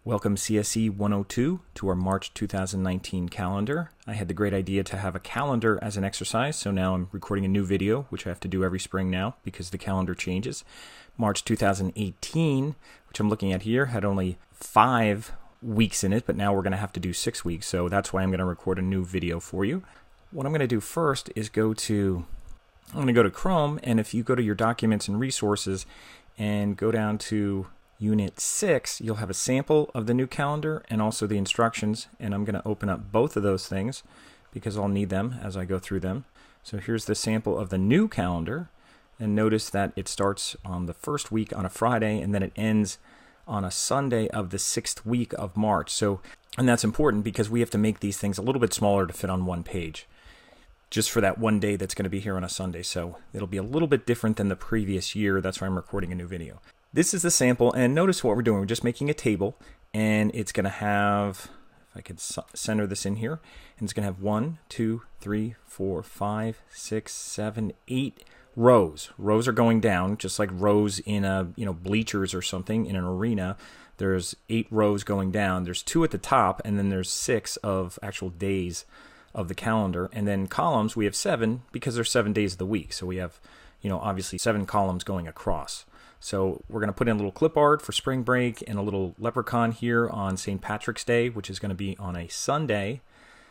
Welcome CSE 102 to our March 2019 calendar. I had the great idea to have a calendar as an exercise, so now I'm recording a new video, which I have to do every spring now because the calendar changes. March 2018, which I'm looking at here, had only 5 weeks in it, but now we're going to have to do 6 weeks, so that's why I'm going to record a new video for you. What I'm going to do first is I'm going to go to Chrome, and if you go to your Documents and Resources and go down to Unit 6, you'll have a sample of the new calendar and also the instructions, and I'm going to open up both of those things because I'll need them as I go through them. So here's the sample of the new calendar, and notice that it starts on the first week on a Friday and then it ends on a Sunday of the 6th week of March. And that's important because we have to make these things a little bit smaller to fit on one page, just for that one day that's going to be here on a Sunday. So it'll be a little bit different than the previous year. That's why I'm recording a new video. This is the sample, and notice what we're doing. We're just making a table, and it's going to have, if I could center this in here, and it's going to have 1, 2, 3, 4, 5, 6, 7, 8 rows. Rows are going down, just like rows in a bleachers or something in an arena. There's 8 rows going down. There's 2 at the top, and then there's 6 of actual days of the calendar. And then columns, we have 7 because there's 7 days of the week. So we have, obviously 7 columns going across. So we're going to put in a little clip art for spring break and a little leprechaun here on St. Patrick's Day, which is going to be on a Sunday.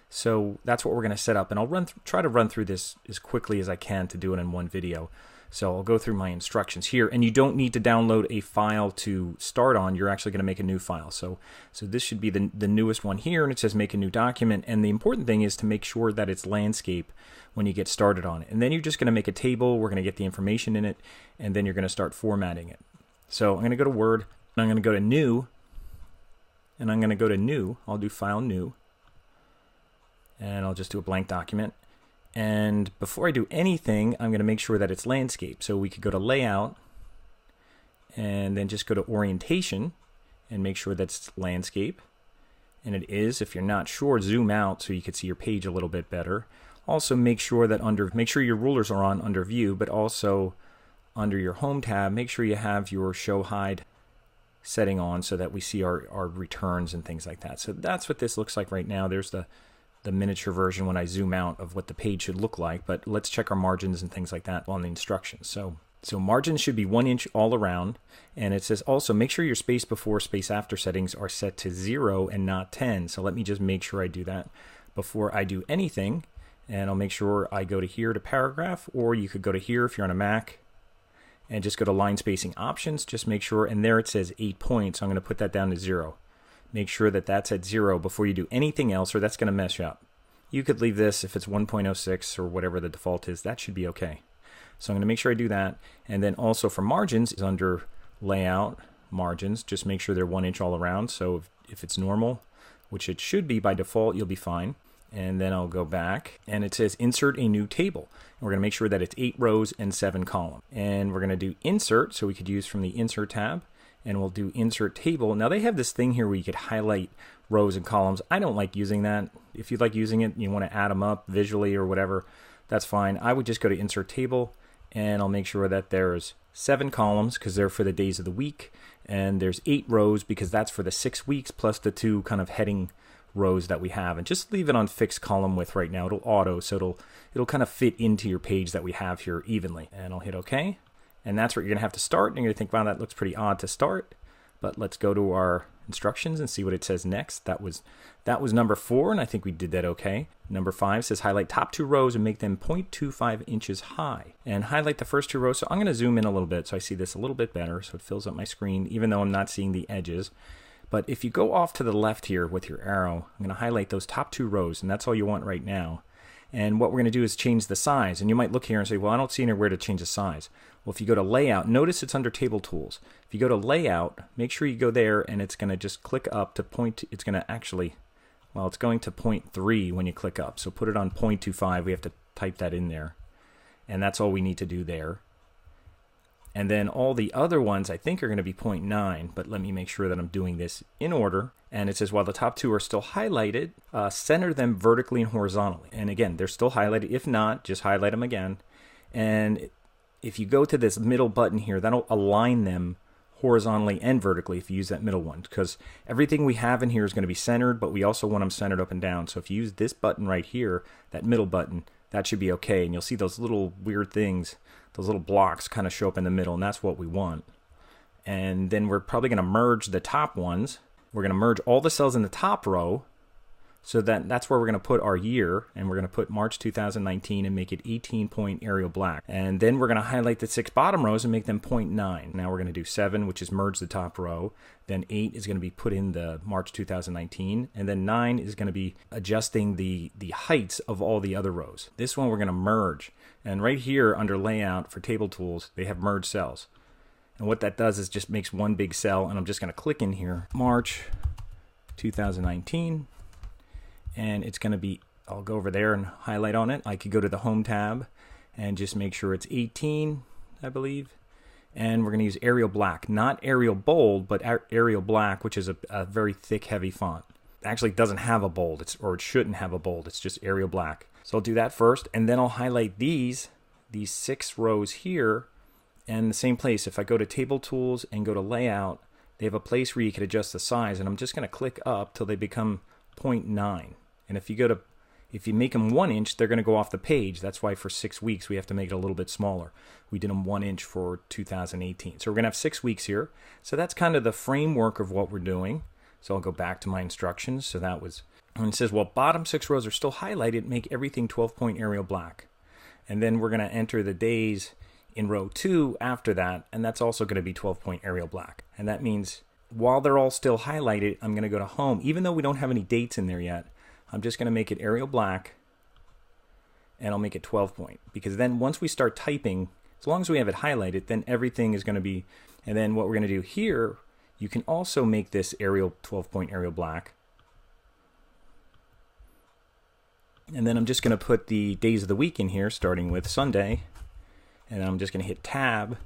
So that's what we're going to set up. And I'll try to run through this as quickly as I can to do it in one video. So I'll go through my instructions here. And you don't need to download a file to start on. You're actually going to make a new file. So this should be the newest one here. And it says make a new document. And the important thing is to make sure that it's landscape when you get started on it. And then you're just going to make a table. We're going to get the information in it. And then you're going to start formatting it. So I'm going to go to Word. And I'm going to go to New. And I'm going to go to New. I'll do File New. And I'll just do a blank document. And before I do anything, I'm going to make sure that it's landscape. So we could go to Layout and then just go to Orientation and make sure that's landscape. And it is. If you're not sure, zoom out so you can see your page a little bit better. Also make sure your rulers are on under View, but also under your Home tab, make sure you have your Show Hide setting on so that we see our returns and things like that. So that's what this looks like right now. There's the miniature version when I zoom out of what the page should look like, but let's check our margins and things like that on the instructions. So margins should be 1 inch all around, and it says also make sure your space before, space after settings are set to 0 and not 10. So let me just make sure I do that before I do anything, and I'll make sure I go to here to paragraph, or you could go to here if you're on a Mac and just go to line spacing options. Just make sure, and there it says 8 points. So I'm going to put that down to 0. Make sure that that's at 0 before you do anything else, or that's going to mess you up. You could leave this if it's 1.06 or whatever the default is. That should be okay. So I'm going to make sure I do that. And then also for margins is under Layout, Margins. Just make sure they're 1 inch all around. So if it's normal, which it should be by default, you'll be fine. And then I'll go back, and it says Insert a New Table. And we're going to make sure that it's 8 rows and 7 columns. And we're going to do Insert, so we could use from the Insert tab. And we'll do Insert Table. Now they have this thing here where you could highlight rows and columns. I don't like using that. If you like using it, you want to add them up visually or whatever, that's fine. I would just go to Insert Table, and I'll make sure that there's 7 columns because they're for the days of the week, and there's 8 rows because that's for the 6 weeks plus the 2 kind of heading rows that we have. And just leave it on fixed column width right now. It'll auto, so it'll kind of fit into your page that we have here evenly. And I'll hit OK. And that's where you're going to have to start. And you're going to think, wow, that looks pretty odd to start. But let's go to our instructions and see what it says next. That was number 4, and I think we did that okay. Number 5 says highlight top 2 rows and make them 0.25 inches high. And highlight the first 2 rows. So I'm going to zoom in a little bit so I see this a little bit better. So it fills up my screen, even though I'm not seeing the edges. But if you go off to the left here with your arrow, I'm going to highlight those top 2 rows, and that's all you want right now. And what we're going to do is change the size. And you might look here and say, well, I don't see anywhere to change the size. Well, if you go to Layout, notice it's under Table Tools. If you go to Layout, make sure you go there, and it's going to just click up to it's going to actually, well, it's going to 0.3 when you click up. So put it on 0.25. We have to type that in there. And that's all we need to do there. And then all the other ones I think are going to be 0.9, but let me make sure that I'm doing this in order. And it says while the top 2 are still highlighted, center them vertically and horizontally. And again, they're still highlighted. If not, just highlight them again. And if you go to this middle button here, that'll align them horizontally and vertically if you use that middle one, because everything we have in here is going to be centered, but we also want them centered up and down. So if you use this button right here, that middle button, that should be okay. And you'll see those little weird things, those little blocks kind of show up in the middle, and that's what we want. And then we're probably going to merge the top ones. We're going to merge all the cells in the top row, so that's where we're going to put our year, and we're going to put March 2019 and make it 18-point Arial black. And then we're going to highlight the 6 bottom rows and make them 0.9. Now we're going to do 7, which is merge the top row. Then 8 is going to be put in the March 2019. And then 9 is going to be adjusting the heights of all the other rows. This one we're going to merge. And right here under layout for table tools, they have merge cells. And what that does is just makes one big cell, and I'm just going to click in here, March 2019. And it's going to be, I'll go over there and highlight on it. I could go to the Home tab and just make sure it's 18, I believe. And we're going to use Arial Black, not Arial Bold, but Arial Black, which is a very thick, heavy font. It actually doesn't have a bold, or it shouldn't have a bold. It's just Arial Black. So I'll do that first, and then I'll highlight these 6 rows here, and the same place. If I go to Table Tools and go to Layout, they have a place where you can adjust the size, and I'm just going to click up till they become 0.9. And if you make them 1 inch, they're going to go off the page. That's why for 6 weeks we have to make it a little bit smaller. We did them 1 inch for 2018. So we're going to have 6 weeks here. So that's kind of the framework of what we're doing. So I'll go back to my instructions. So that was, and it says, well, bottom 6 rows are still highlighted. Make everything 12-point Arial black. And then we're going to enter the days in row 2 after that. And that's also going to be 12-point Arial black. And that means while they're all still highlighted, I'm going to go to Home. Even though we don't have any dates in there yet, I'm just going to make it Arial black, and I'll make it 12-point. Because then once we start typing, as long as we have it highlighted, then everything is going to be, and then what we're going to do here, you can also make this Arial 12-point Arial black. And then I'm just going to put the days of the week in here, starting with Sunday. And I'm just going to hit Tab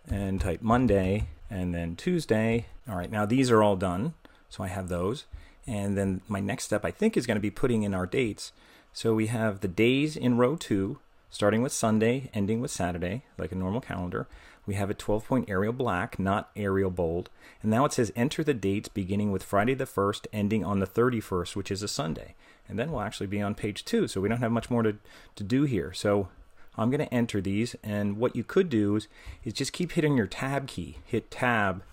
and type Monday, and then Tuesday. All right, now these are all done, so I have those. And then my next step, I think, is going to be putting in our dates. So we have the days in row 2, starting with Sunday, ending with Saturday, like a normal calendar. We have a 12-point Arial black, not Arial bold. And now it says enter the dates beginning with Friday the 1st, ending on the 31st, which is a Sunday. And then we'll actually be on page 2, so we don't have much more to do here. So I'm going to enter these, and what you could do is just keep hitting your Tab key. Hit Tab,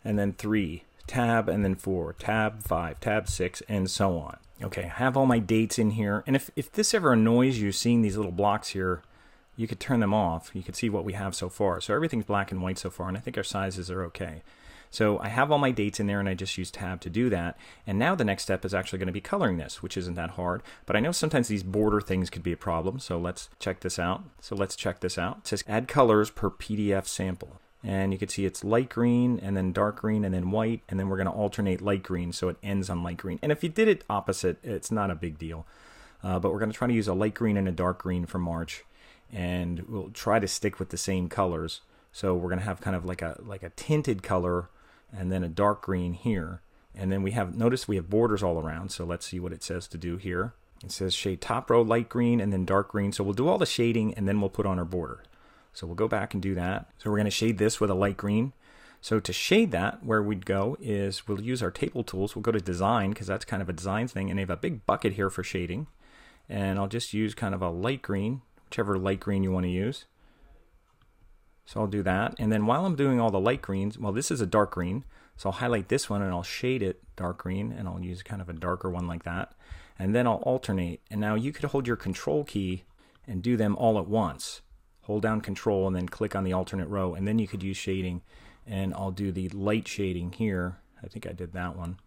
and then 3. Tab, and then 4, Tab 5, Tab 6, and so on. Okay, I have all my dates in here, and if this ever annoys you, seeing these little blocks here, you could turn them off. You could see what we have so far. So everything's black and white so far, and I think our sizes are okay. So I have all my dates in there, and I just use Tab to do that. And now the next step is actually going to be coloring this, which isn't that hard. But I know sometimes these border things could be a problem, so let's check this out. It says add colors per PDF sample. And you can see it's light green, and then dark green, and then white, and then we're going to alternate light green so it ends on light green. And if you did it opposite, it's not a big deal. But we're going to try to use a light green and a dark green for March, and we'll try to stick with the same colors. So we're going to have kind of like a tinted color, and then a dark green here. And then notice we have borders all around, so let's see what it says to do here. It says shade top row light green and then dark green. So we'll do all the shading, and then we'll put on our border. So we'll go back and do that. So we're going to shade this with a light green. So to shade that, where we'd go is we'll use our table tools. We'll go to design, because that's kind of a design thing. And they have a big bucket here for shading. And I'll just use kind of a light green, whichever light green you want to use. So I'll do that. And then while I'm doing all the light greens, well, this is a dark green. So I'll highlight this one and I'll shade it dark green. And I'll use kind of a darker one like that. And then I'll alternate. And now you could hold your control key and do them all at once. Hold down control and then click on the alternate row, and then you could use shading. And I'll do the light shading here. I think I did that one.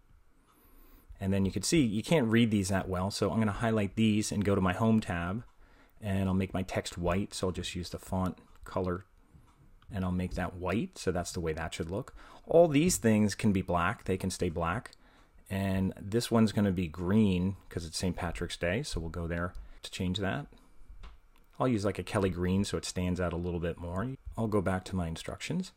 And then you can see you can't read these that well, so I'm going to highlight these and go to my Home tab, and I'll make my text white. So I'll just use the font color, and I'll make that white. So that's the way that should look. All these things can be black. They can stay black. And this one's going to be green because it's St. Patrick's Day, so we'll go there to change that. I'll use like a Kelly green so it stands out a little bit more. I'll go back to my instructions,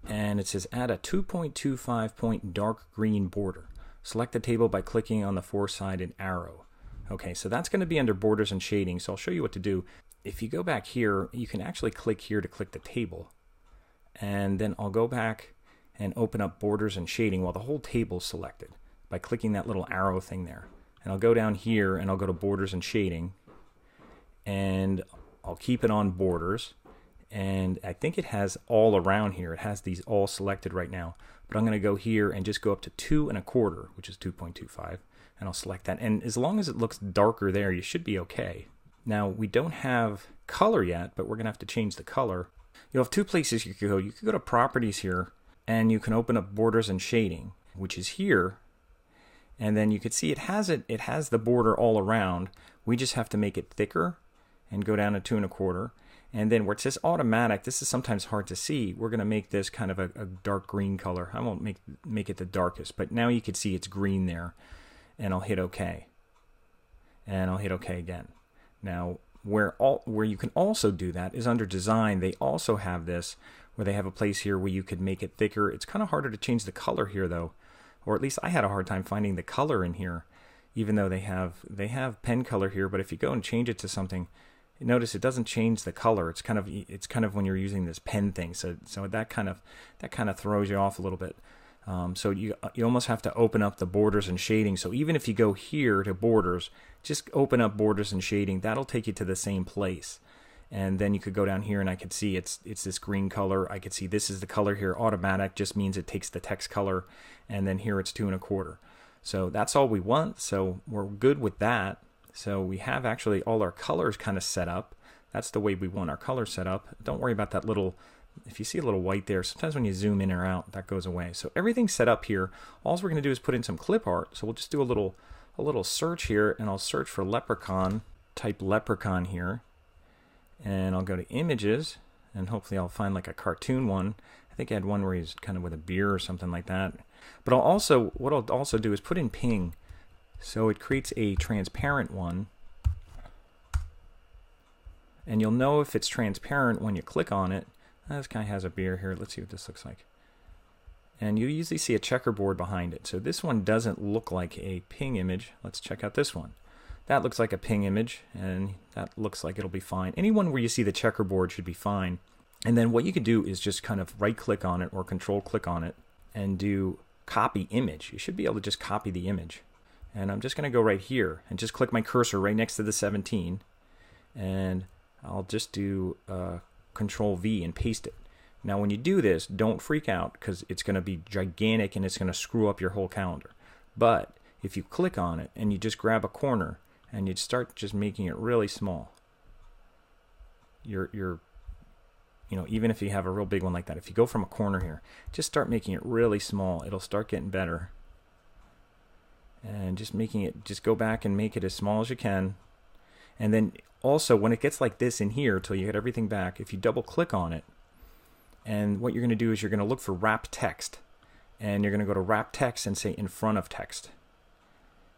and it says add a 2.25 point dark green border. Select the table by clicking on the 4-sided arrow. Okay, so that's going to be under borders and shading, so I'll show you what to do. If you go back here, you can actually click here to click the table. And then I'll go back and open up borders and shading while the whole table is selected by clicking that little arrow thing there. And I'll go down here and I'll go to borders and shading, and I'll keep it on borders. And I think it has all around here. It has these all selected right now. But I'm going to go here and just go up to 2 1/4, which is 2.25. And I'll select that. And as long as it looks darker there, you should be okay. Now, we don't have color yet, but we're going to have to change the color. You'll have two places you could go. You could go to properties here, and you can open up borders and shading, which is here. And then you can see it has the border all around. We just have to make it thicker and go down to 2 1/4. And then where it says automatic, this is sometimes hard to see. We're going to make this kind of a dark green color. I won't make it the darkest, but now you can see it's green there. And I'll hit OK. And I'll hit OK again. Now, where you can also do that is under design. They also have this where they have a place here where you could make it thicker. It's kind of harder to change the color here though, or at least I had a hard time finding the color in here, even though they have pen color here. But if you go and change it to something, notice it doesn't change the color. It's kind of when you're using this pen thing. So that kind of throws you off a little bit. So you almost have to open up the borders and shading. So even if you go here to borders, just open up borders and shading. That'll take you to the same place. And then you could go down here and I could see it's this green color. I could see this is the color here. Automatic just means it takes the text color. And then here it's 2 1/4. So that's all we want. So we're good with that. So we have actually all our colors kind of set up. That's the way we want our colors set up. Don't worry about that little, if you see a little white there, sometimes when you zoom in or out, that goes away. So everything's set up here. All we're going to do is put in some clip art. So we'll just do a little search here, and I'll search for leprechaun, type leprechaun here, and I'll go to images, and hopefully I'll find like a cartoon one. I think I had one where he's kind of with a beer or something like that. But what I'll also do is put in ping. So it creates a transparent one. And you'll know if it's transparent when you click on it. This guy has a beer here. Let's see what this looks like. And you usually see a checkerboard behind it. So this one doesn't look like a ping image. Let's check out this one. That looks like a ping image, and that looks like it'll be fine. Anyone where you see the checkerboard should be fine. And then what you could do is just kind of right-click on it or control-click on it and do copy image. You should be able to just copy the image. And I'm just going to go right here and just click my cursor right next to the 17. And I'll just do Control V and paste it. Now when you do this, don't freak out because it's going to be gigantic and it's going to screw up your whole calendar. But if you click on it and you just grab a corner and you start just making it really small, even if you have a real big one like that, if you go from a corner here, just start making it really small. It'll start getting better. And just go back and make it as small as you can. And then also when it gets like this in here till you get everything back, if you double click on it, and what you're going to do is you're going to look for wrap text, and you're going to go to wrap text and say in front of text.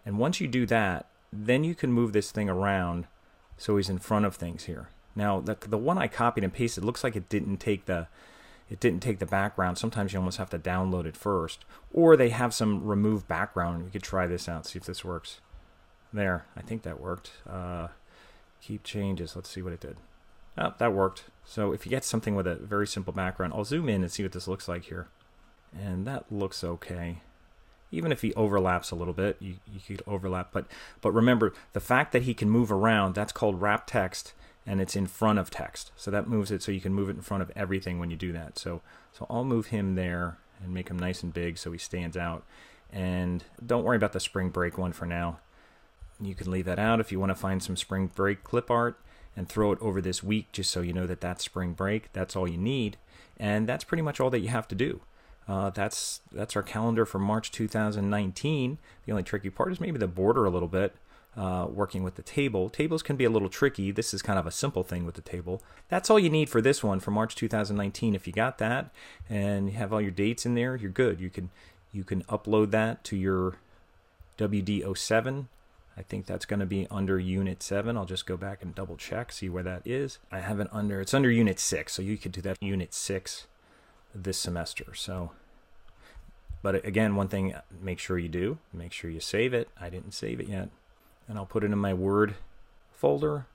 And once you do that, then you can move this thing around so he's in front of things here. Now the one I copied and pasted looks like it didn't take the background. Sometimes you almost have to download it first, or they have some remove background. You could try this out, see if this works. There, I think that worked. Keep changes. Let's see what it did. Oh, that worked. So if you get something with a very simple background, I'll zoom in and see what this looks like here. And that looks okay. Even if he overlaps a little bit, you could overlap. But remember, the fact that he can move around, that's called wrap text, and it's in front of text. So that moves it so you can move it in front of everything when you do that. So I'll move him there and make him nice and big so he stands out. And don't worry about the spring break one for now. You can leave that out if you want to find some spring break clip art and throw it over this week just so you know that that's spring break. That's all you need. And that's pretty much all that you have to do. That's our calendar for March 2019. The only tricky part is maybe the border a little bit, working with the table. Tables can be a little tricky. This is kind of a simple thing with the table. That's all you need for this one for March 2019. If you got that and you have all your dates in there, you're good. You can upload that to your WD-07. I think that's going to be under Unit 7. I'll just go back and double check, see where that is. I have it under, it's under Unit 6, so you could do that Unit 6 this semester. So, but again, one thing, make sure you save it. I didn't save it yet. And I'll put it in my Word folder.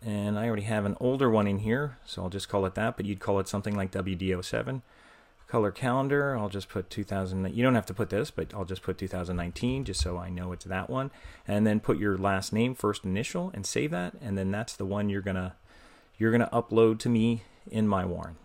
And I already have an older one in here, so I'll just call it that, but you'd call it something like WD-07. color calendar, I'll just put 2000. You don't have to put this, but I'll just put 2019 just so I know it's that one. And then put your last name, first initial, and save that. And then that's the one you're gonna upload to me in MyWarren.